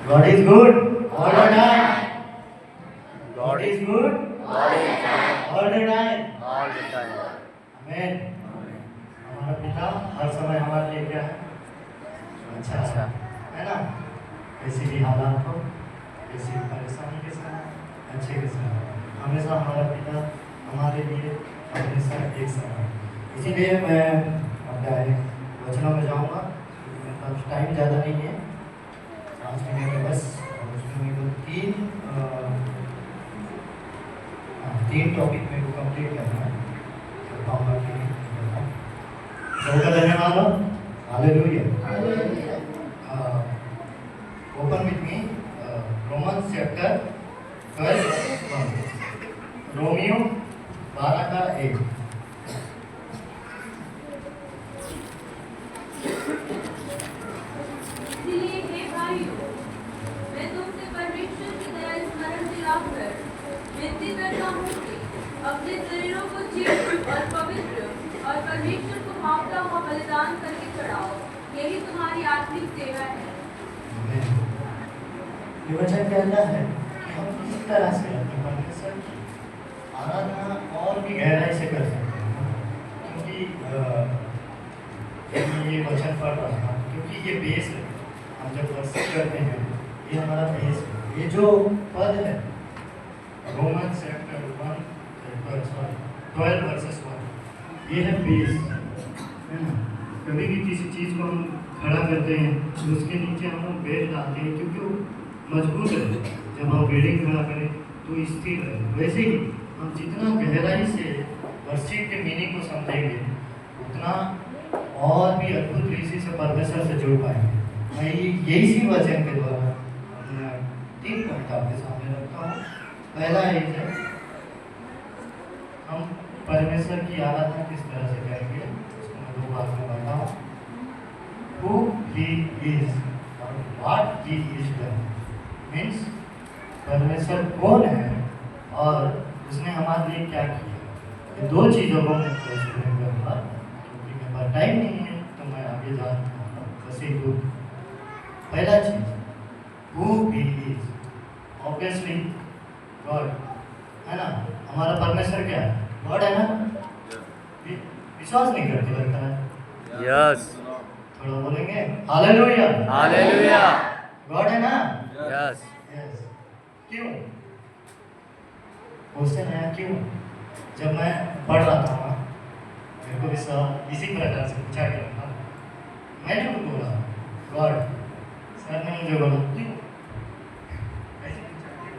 God is good all the time. God is good all the time. all the time. All the time. आमीन। हमारा पिता हर समय हमारे लिए क्या है? अच्छा है ना? किसी भी हालात हो, किसी भी परेशानी के समय, अच्छे के समय, हमेशा हमारा पिता हमारे लिए हमेशा एक समय। इसीलिए मैं अपने वचनों में जाऊंगा। मेरे पास टाइम ज़्यादा नहीं है, 5 मिनट में बस। और उसमें मेरे को तीन टॉपिक मेरे को कंप्लीट करना है। तो पाऊंगा कि नहीं होगा। धन्यवाद हो। Hallelujah. Open with me Romans chapter 12 Romeo 12 का 1। इसलिए हे भाइयों, मैं तुमसे परमेश्वर की दया स्मरण दिलाकर विनती करता हूँ कि अपने शरीरों को जीवित और पवित्र और परमेश्वर को भावता हुआ बलिदान करके चढ़ाओ, यही तुम्हारी आत्मिक सेवा है। ये वचन कहता है कि हम किस तरह से अपने परमेश्वर की आराधना और भी गहराई से कर सकते हैं। क्योंकि ये वचन पढ़ रहा था, क्योंकि ये बेस है। हम जब वर्शिप करते हैं, ये हमारा बेस है। ये जो पद है रोमन चैप्टर 12 वर्सेस 1, ये है बेस, है ना? कभी भी किसी चीज़ को हम खड़ा करते हैं तो उसके नीचे हम लोग बेस डालते हैं, क्योंकि वो मजबूत है। जब हम बिल्डिंग खड़ा करें तो स्थिर है। वैसे ही हम जितना गहराई से वर्शिप के मीनिंग को समझेंगे, उतना और भी अद्भुत रीति से परमेश्वर से जुड़ पाएंगे। मैं यही सी वचन के द्वारा 3 पॉइंट आपके सामने रखता हूँ। पहला एक है, हम परमेश्वर की आराधना किस तरह से करेंगे, उसको मैं 2 भाग में बताता हूँ। Who he is और what he is done, means परमेश्वर कौन है और उसने हमारे लिए क्या किया। ये 2 चीज़ों को मैं एक्सप्लेन करूँगा, क्योंकि मेरे पास टाइम नहीं है तो मैं आगे जा रहा हूँ। बस एक 2। पहला चीज़, who he is, obviously God, है ना? हमारा परमेश्वर क्या है? गॉड है ना? विश्वास नहीं करते लगता है। Yes. थोड़ा बोलेंगे हालेलुया। Hallelujah. गॉड है ना? Yes. यस। क्यों? क्वेश्चन है क्यों? जब मैं पढ़ रहा था ना, मेरे को भी सवाल इसी प्रकार से पूछा गया था। मैंने उनको बोला गॉड, सर ने मुझे बोला क्यों? ऐसे पूछा क्यों?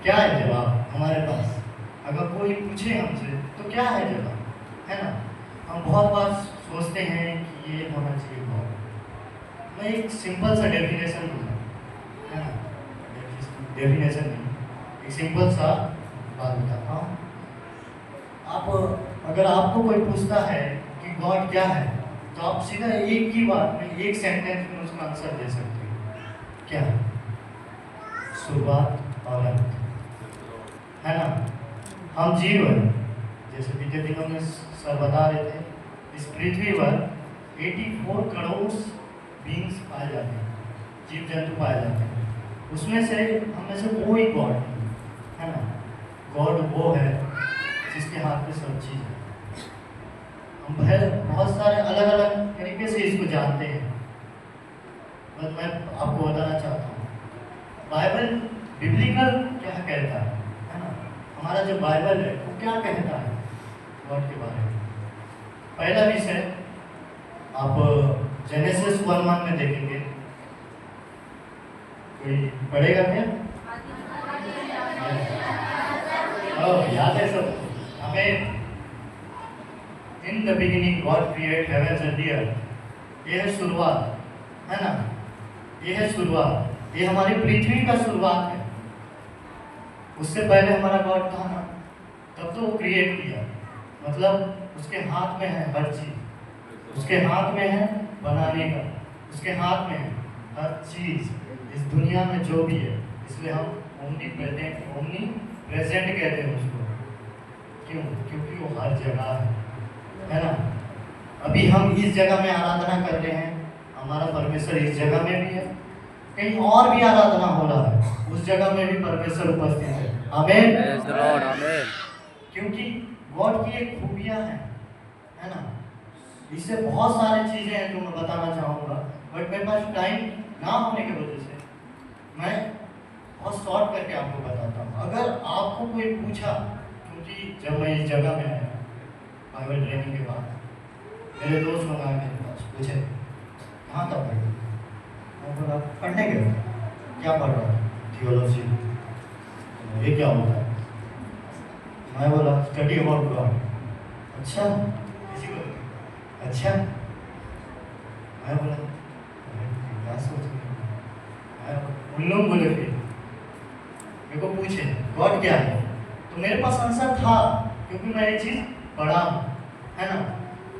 क्या है जवाब हमारे पास? अगर कोई पूछे हमसे तो क्या है जवाब, है ना? हम बहुत बार सोचते हैं कि ये होना चाहिए गॉड। मैं एक सिंपल सा डेफिनेशन दूंगा, है ना? डेफिनेशन नहीं, एक सिंपल सा बात बताता हूँ। आप अगर आपको कोई पूछता है कि गॉड क्या है, तो आप सीधा एक ही बात में, एक सेंटेंस में उसका आंसर दे सकते हो। क्या? शुरुआत और अंत, है ना? हम जीव हैं, जैसे बीते दिनों में सर बता रहे थे, इस पृथ्वी पर 84 करोड़ बींग्स पाए जाते हैं, जीव जंतु पाए जाते हैं। उसमें से हम में से कोई गॉड नहीं, है ना? गॉड वो है जिसके हाथ में सब चीज़ है। हम बहुत सारे अलग अलग तरीके से इसको जानते हैं, बस मैं आपको बताना चाहता हूँ। बाइबल बिब्लिकल क्या कहता है ना? हमारा जो बाइबल है वो क्या कहता है गॉड के बारे में? पहला विषय आप जेनेसिस 1:1 में देखेंगे। कोई पढ़ेगा क्या? याद है सब हमें? In the beginning God create heaven's and the earth. ये है शुरुआत, है ना? ये है शुरुआत, ये हमारी पृथ्वी का शुरुआत है। उससे पहले हमारा गॉड था ना, तब तो वो क्रिएट किया, मतलब उसके हाथ में है हर चीज़, उसके हाथ में है बनाने का, उसके हाथ में है हर चीज़ इस दुनिया में जो भी है। इसलिए हम ओमनी प्रेजेंट कहते हैं उसको। क्यों? क्योंकि वो हर जगह है ना? अभी हम इस जगह में आराधना करते हैं, हमारा परमेश्वर इस जगह में भी है, कहीं और भी आराधना हो रहा है, उस जगह में भी परमेश्वर उपस्थित है। आमीन। Praise the Lord. Amen. क्योंकि गॉड की एक खूबियां हैं, है ना। इससे बहुत सारी चीजें हैं जो मैं बताना चाहूंगा, बट मेरे पास टाइम ना होने की वजह से मैं बहुत शॉर्ट करके आपको बताता हूँ। अगर आपको कोई पूछा, क्योंकि जब मैं इस जगह में आया बाइबल ट्रेनिंग के बाद, मेरे दोस्त लोग आए मेरे पास, पूछे कहाँ तक पढ़े। मैं बोला पढ़ने गए। क्या पढ़ रहा था? थियोलॉजी। ये क्या होता है? मैं बोला स्टडी अबाउट गॉड। अच्छा, किसी को अच्छा। मैं बोला क्या सोच रहे हो? उन लोग बोले फिर मेरे को पूछे गॉड क्या है, तो मेरे पास आंसर था, क्योंकि मैं ये चीज़ पढ़ा हूँ, है ना।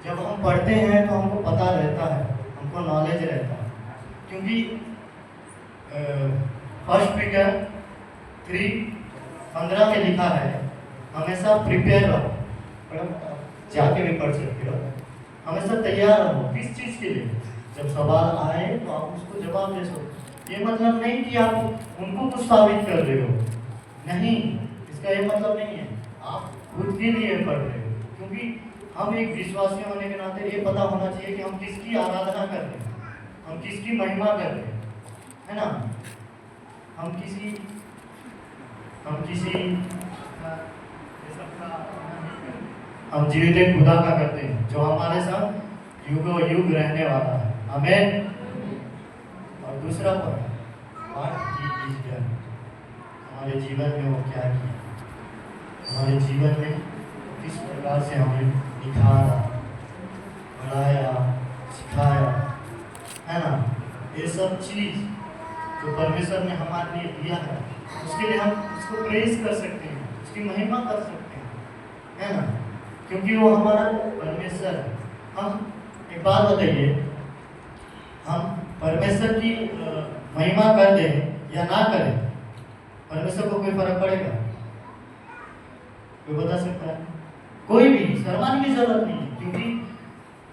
जब हम पढ़ते हैं तो हमको पता रहता है, हमको नॉलेज रहता है। क्योंकि 1 पीटर 3:15 में लिखा है, हमेशा प्रिपेयर रहो। जाके भी पढ़ सकते हो। हमेशा तैयार रहो। किस चीज़ के लिए? जब सवाल आए तो आप उसको जवाब दे सको। ये मतलब नहीं कि आप उनको कुछ साबित कर रहे हो, नहीं, इसका ये मतलब नहीं है। आप खुद के लिए पढ़ रहे हो, क्योंकि हम एक विश्वासी होने के नाते ये पता होना चाहिए कि हम किसकी आराधना कर रहे हैं, हम किसकी महिमा कर रहे हैं, है ना। हम किसी हम जीवित एक खुदा का करते हैं जो हमारे साथ युगों युग रहने वाला है। आमीन। और दूसरा पॉइंट, हमारे जीवन में वो क्या किया, हमारे जीवन में किस प्रकार से हमें निखारा, बढ़ाया, सिखाया, है ना। ये सब चीज़ जो परमेश्वर ने हमारे लिए दिया है, उसके लिए हम उसको प्रेज कर सकते हैं, उसकी महिमा कर सकते हैं, है ना, क्योंकि वो हमारा परमेश्वर है। हम एक बात बताइए, हम परमेश्वर की महिमा कर दें या ना करें, परमेश्वर को कोई फर्क पड़ेगा? कोई बता सकता है? कोई भी शर्माने की जरूरत नहीं है, क्योंकि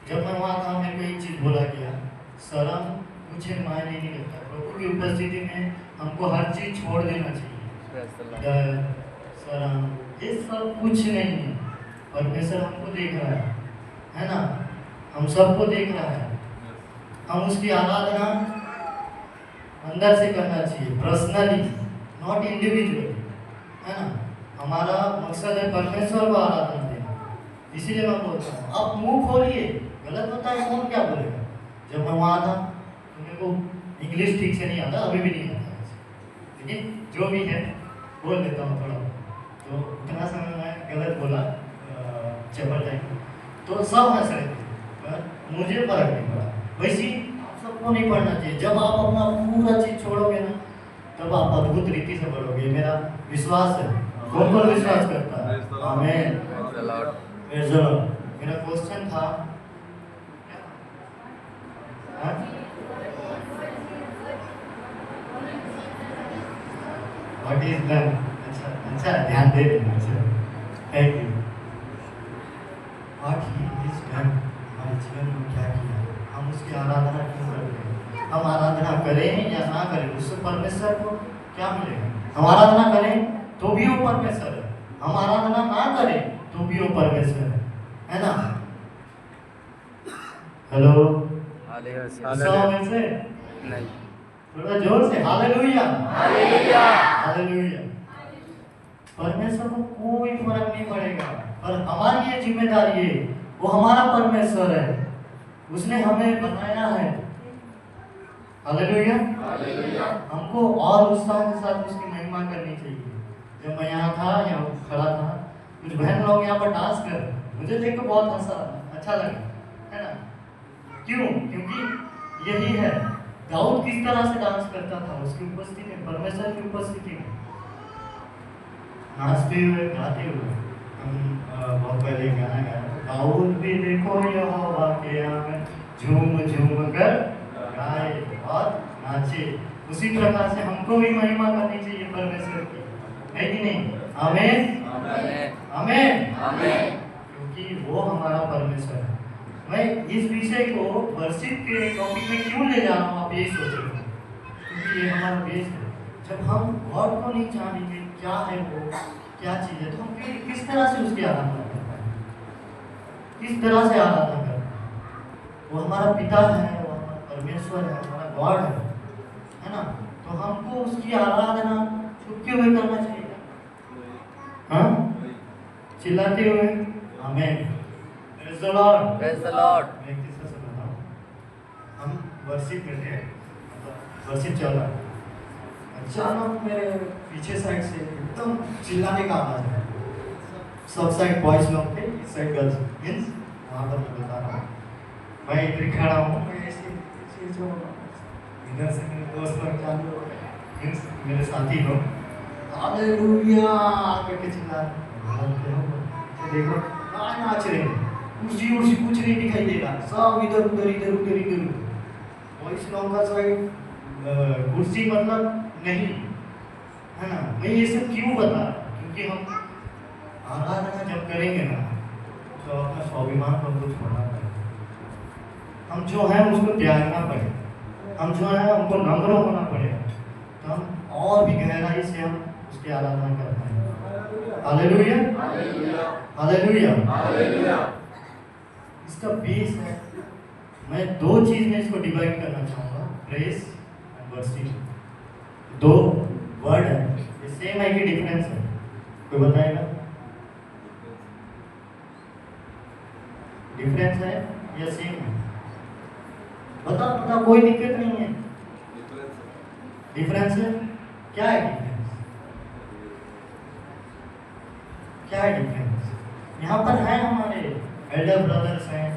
जब मैं वहाँ था मेरे को एक चीज़ बोला गया, शर्म कुछ मायने नहीं रखता। प्रभु की उपस्थिति में हमको हर चीज़ छोड़ देना चाहिए। डर, शर्म, ये सब कुछ नहीं है। परमेश्वर हमको देख रहा है ना, हम सबको देख रहा है। हम उसकी आराधना अंदर से करना चाहिए, पर्सनली, नॉट इंडिविजुअली, है ना। हमारा मकसद है परमेश्वर को आराधना देना। इसीलिए मैं बोलता हूँ, आप मुंह खोलिए, गलत होता है कौन क्या बोलेगा। जब मैं वहाँ था तो मेरे को इंग्लिश ठीक से नहीं आता, अभी भी नहीं आता, लेकिन जो भी है बोल देता हूँ थोड़ा। तो इतना समय मैं गलत बोला चपल टाइम, तो सब हंस रहे थे, पर मुझे फर्क नहीं पड़ा। वैसे आप सबको नहीं पढ़ना चाहिए। जब आप अपना पूरा चीज़ छोड़ोगे ना, तब आप अद्भुत रीति से बढ़ोगे, मेरा विश्वास है। कौन कौन विश्वास करता है? आमीन। मेरा क्वेश्चन था, व्हाट इज डन। अच्छा ध्यान दे देना। Thank you. What he is done, हमारे जीवन में क्या किया, हम उसकी आराधना क्यों करते हैं। हम आराधना करें या ना करें, उससे परमेश्वर को क्या मिलेगा। हम आराधना करें तो भी वो परमेश्वर है, हम आराधना ना करें तो भी वो परमेश्वर है ना। हेलो, से नहीं, थोड़ा जोर से हालेलुया, हालेलुया, हालेलुया। परमेश्वर को कोई फर्क नहीं पड़ेगा, पर हमारी ये जिम्मेदारी है, वो हमारा परमेश्वर है, उसने हमें बनाया है। Hallelujah, hallelujah. हमको और उत्साह के साथ उसकी महिमा करनी चाहिए। जब मैं यहाँ था, यहाँ खड़ा था, कुछ बहन लोग यहाँ पर डांस कर रहे, मुझे देख कर बहुत हंसा, अच्छा लगा, है ना। क्यों? क्योंकि यही है, दाऊद किस तरह से डांस करता था उसकी उपस्थिति में, परमेश्वर की उपस्थिति में, नाचते हुए, गाते हुए। हम बहुत पहले गाना गाया, दाऊद भी देखो यहोवा के आंगन, झूम झूम कर गाए और नाचे। उसी प्रकार से हमको भी महिमा करनी चाहिए परमेश्वर की, है कि नहीं? आमीन, आमीन, आमीन। क्योंकि वो हमारा परमेश्वर है। मैं इस विषय को वर्शिप के टॉपिक में क्यों ले जा रहा हूँ, आप यही सोच रहे हो, क्योंकि ये हमारा बेस है। जब हम गॉड को नहीं जानेंगे क्या है वो, क्या चीज़ है, तो हम फिर किस तरह से उसकी आराधना कर पाएंगे, किस तरह से आराधना कर पाएंगे। वो हमारा पिता है, वो हमारा परमेश्वर है, हमारा गॉड है ना। तो हमको उसकी आराधना छुपके हुए करना चाहिए, हाँ, चिल्लाते हुए। आमीन। Praise the Lord. Praise the Lord. मैं एक किस्सा सुनाता हूँ। हम वर्शिप में थे, वर्शिप चल रहा है, अचानक मेरे पीछे साइड से एकदम चिल्लाने का आवाज है। सब साइड बॉयज लोग थे, इस साइड गर्ल्स, मीन्स वहाँ पर मैं बता रहा हूँ, मैं इधर खड़ा हूँ, मैं ऐसे जो इधर से मेरे दोस्त लोग चालू हो गए, मीन्स मेरे साथी लोग हालेलुया करके चिल्ला रहे हैं। देखो कहाँ नाच रहे हैं, कुर्सी उर्सी कुछ नहीं दिखाई दे रहा, सब इधर उधर इधर उधर इधर। बॉयज लोग का साइड कुर्सी मतलब नहीं है ना। मैं ये सब क्यों बता रहा हूं? क्योंकि हम आराधना जब करेंगे ना तो अपना स्वाभिमान को हमको छोड़ना पड़ेगा, हम जो है उसको त्यागना पड़ेगा, हम जो है हमको नम्र होना पड़ेगा, तो हम और भी गहराई से हम उसकी आराधना कर पाएंगे। Hallelujah, hallelujah. इसका बेस है, मैं दो चीज में इसको डिवाइड करना चाहूँगा, प्रेज एंड वर्शिप। दो वर्ड है, ये सेम है कि डिफरेंस है? कोई बताएगा? डिफरेंस है या सेम है? बता, कोई दिक्कत नहीं है। डिफरेंस है। क्या है डिफरेंस? क्या है डिफरेंस? यहाँ पर है हमारे एल्डर ब्रदर्स हैं,